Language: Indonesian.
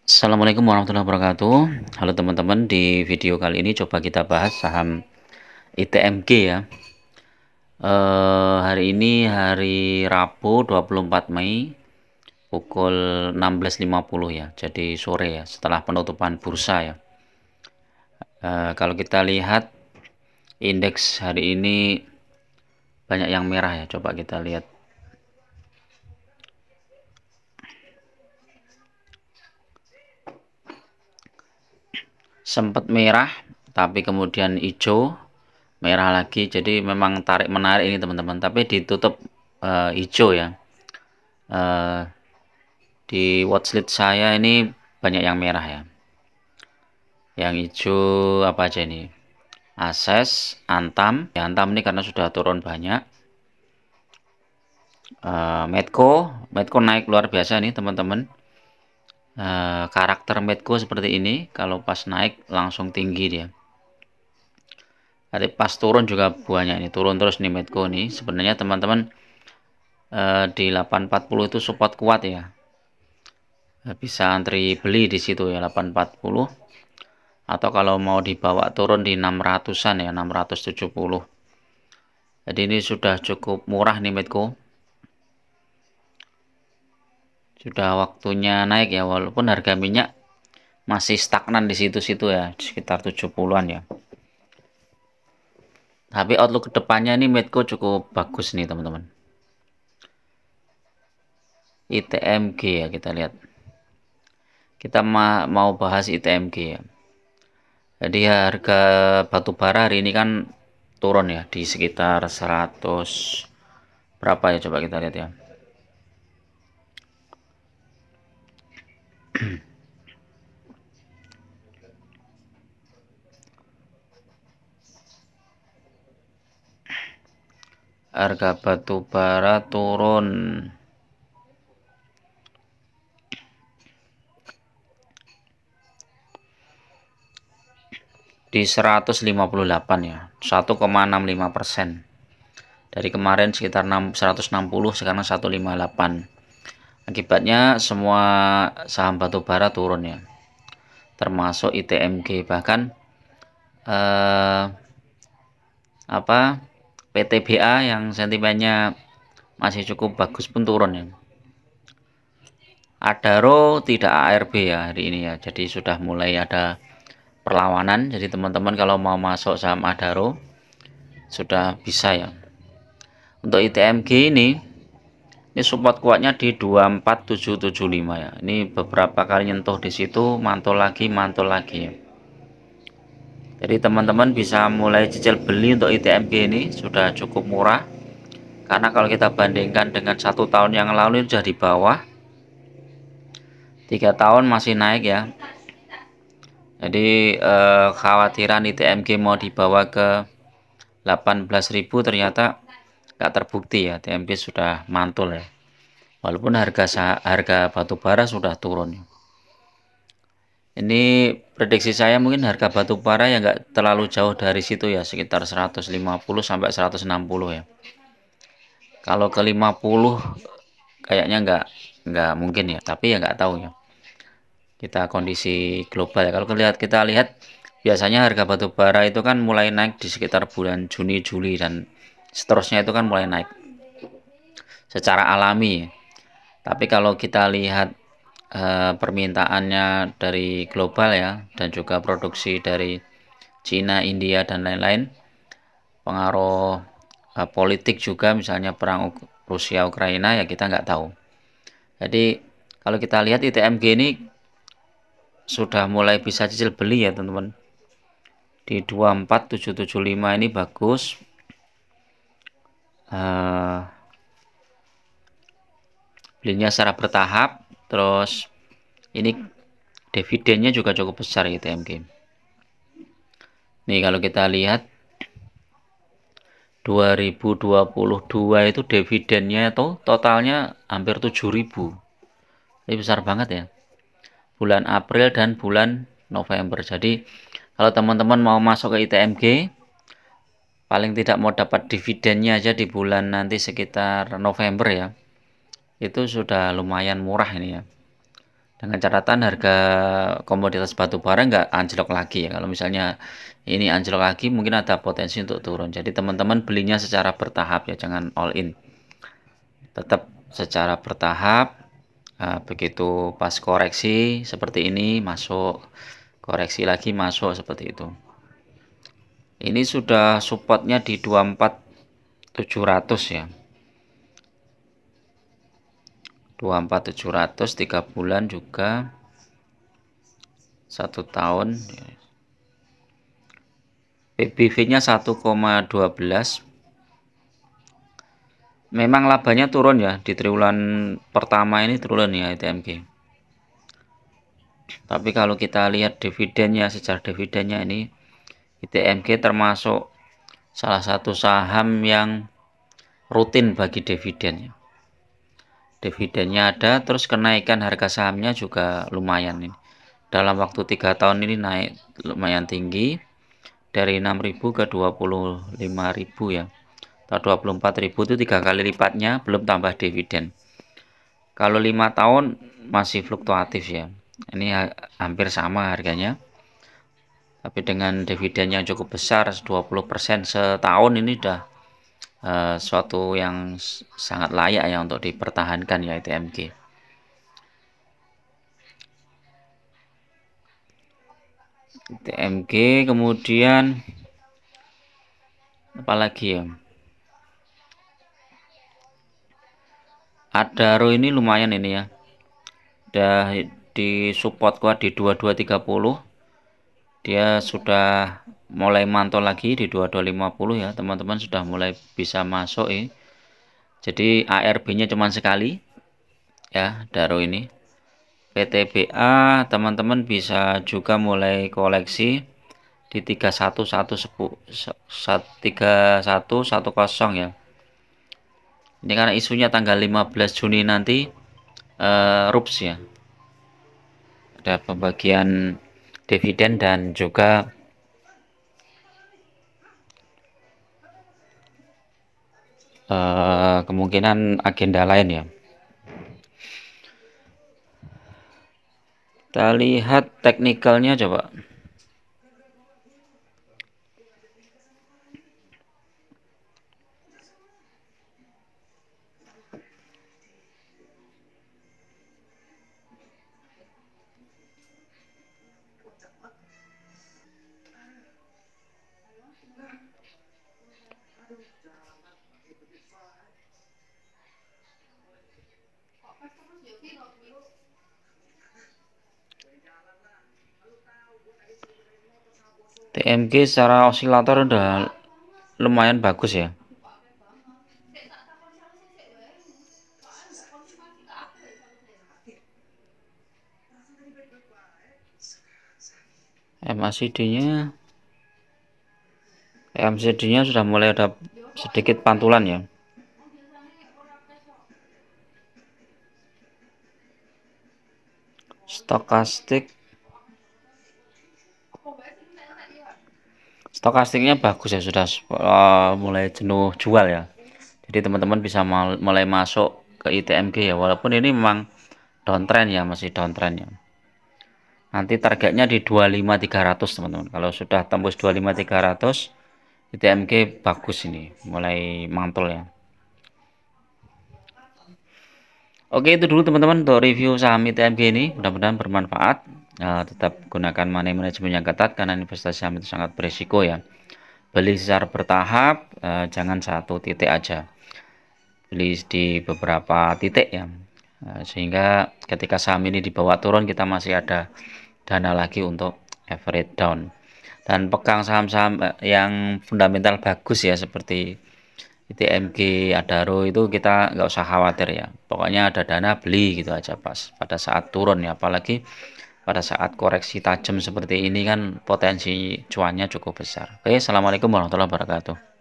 Assalamualaikum warahmatullahi wabarakatuh. Halo teman-teman, di video kali ini coba kita bahas saham ITMG ya. Hari ini hari Rabu 24 Mei pukul 16.50 ya. Jadi sore ya, setelah penutupan bursa ya. Kalau kita lihat indeks hari ini banyak yang merah ya. Coba kita lihat. Sempat merah tapi kemudian hijau, merah lagi, jadi memang tarik menarik ini teman-teman, tapi ditutup hijau ya. Di watchlist saya ini banyak yang merah ya. Yang hijau apa aja ini? Ases, Antam ya. Antam ini karena sudah turun banyak. Medco naik luar biasa nih teman-teman. Karakter Medco seperti ini, kalau pas naik langsung tinggi dia. Tapi pas turun juga banyak ini, turun terus nih Medco nih. Sebenarnya teman-teman di 840 itu support kuat ya. Bisa antri beli di situ ya 840, atau kalau mau dibawa turun di 600-an ya, 670. Jadi ini sudah cukup murah nih Medco. Sudah waktunya naik ya, walaupun harga minyak masih stagnan di situ-situ ya, sekitar 70-an ya. Tapi outlook kedepannya ini Medco cukup bagus nih teman-teman. ITMG ya, kita lihat. Kita mau bahas ITMG ya. Jadi harga batubara hari ini kan turun ya di sekitar 100 berapa ya, coba kita lihat ya. Harga batubara turun di 158 ya, 1,65%. Dari kemarin sekitar 160, sekarang 158. Akibatnya semua saham batubara turun ya, termasuk ITMG. Bahkan PTBA yang sentimennya masih cukup bagus pun turun ya. Adaro tidak ARB ya hari ini ya, jadi sudah mulai ada perlawanan. Jadi teman-teman kalau mau masuk saham Adaro sudah bisa ya. Untuk ITMG ini support kuatnya di 24775 ya. Ini beberapa kali nyentuh di situ, mantul lagi ya. Jadi teman-teman bisa mulai cicil beli untuk ITMG ini, sudah cukup murah. Karena kalau kita bandingkan dengan 1 tahun yang lalu sudah di bawah, 3 tahun masih naik ya. Jadi khawatiran ITMG mau dibawa ke 18.000 ternyata nggak terbukti ya. ITMG sudah mantul ya, walaupun harga batubara sudah turun. Ini prediksi saya mungkin harga batubara ya nggak terlalu jauh dari situ ya, sekitar 150 sampai 160 ya. Kalau ke 50 kayaknya nggak mungkin ya, tapi ya nggak tahu ya. Kita kondisi global ya. Kalau kita lihat biasanya harga batubara itu kan mulai naik di sekitar bulan Juni, Juli dan seterusnya, itu kan mulai naik secara alami. Tapi kalau kita lihat permintaannya dari global ya, dan juga produksi dari Cina, India dan lain-lain, pengaruh politik juga, misalnya perang Rusia Ukraina ya, kita nggak tahu. Jadi kalau kita lihat ITMG ini sudah mulai bisa cicil beli ya teman-teman. Di 24775 ini bagus. Belinya secara bertahap. Terus ini dividennya juga cukup besar ITMG. Nih kalau kita lihat 2022 itu dividennya itu totalnya hampir 7.000. Ini besar banget ya. Bulan April dan bulan November. Jadi kalau teman-teman mau masuk ke ITMG, paling tidak mau dapat dividennya aja di bulan nanti sekitar November ya, itu sudah lumayan murah ini ya. dengan catatan harga komoditas batu bara nggak anjlok lagi ya. Kalau misalnya ini anjlok lagi mungkin ada potensi untuk turun. Jadi teman-teman belinya secara bertahap ya, jangan all in. Tetap secara bertahap. Begitu pas koreksi seperti ini masuk, koreksi lagi masuk seperti itu. Ini sudah supportnya di 24.700 ya. 24.700 3 bulan juga 1 tahun. PBV-nya 1,12. Memang labanya turun ya di triwulan pertama ini, turun ya ITMG. Tapi kalau kita lihat dividennya, secara dividennya ini ITMG termasuk salah satu saham yang rutin bagi dividennya. Dividennya ada, terus kenaikan harga sahamnya juga lumayan ini. Dalam waktu 3 tahun ini naik lumayan tinggi dari 6.000 ke 25.000 ya. Atau 24.000 itu 3 kali lipatnya, belum tambah dividen. Kalau 5 tahun masih fluktuatif ya. Ini hampir sama harganya. Tapi dengan dividen yang cukup besar 20% setahun, ini udah suatu yang sangat layak ya untuk dipertahankan ya ITMG. ITMG kemudian apalagi ya, Adaro ini lumayan ini ya, udah di support kuat di 2230, dia sudah mulai mantul lagi di 2250 ya teman-teman, sudah mulai bisa masuk ini. Jadi ARB-nya cuma sekali ya Adaro ini. PTBA teman-teman bisa juga mulai koleksi di 3110 ya. Ini karena isunya tanggal 15 Juni nanti RUPS ya. Ada pembagian dividen dan juga kemungkinan agenda lain ya. Kita lihat teknikalnya coba. TMG secara osilator udah lumayan bagus ya. MACD-nya sudah mulai ada sedikit pantulan ya. Stokastiknya bagus ya, sudah mulai jenuh jual ya. Jadi teman-teman bisa mulai masuk ke ITMG ya, walaupun ini memang downtrend ya, masih downtrend ya. Nanti targetnya di 25.300 teman-teman. Kalau sudah tembus 25.300 ITMG bagus, ini mulai mantul ya. Oke, itu dulu teman-teman untuk review saham ITMG ini, mudah-mudahan bermanfaat. Tetap gunakan money management yang ketat karena investasi saham itu sangat berisiko ya. Beli secara bertahap, jangan satu titik aja, beli di beberapa titik ya, sehingga ketika saham ini dibawa turun kita masih ada dana lagi untuk average down. Dan pegang saham-saham yang fundamental bagus ya, seperti ITMG, Adaro, itu kita nggak usah khawatir ya, pokoknya ada dana beli gitu aja pas pada saat turun ya. Apalagi pada saat koreksi tajam seperti ini kan potensi cuannya cukup besar. Oke, assalamualaikum warahmatullahi wabarakatuh.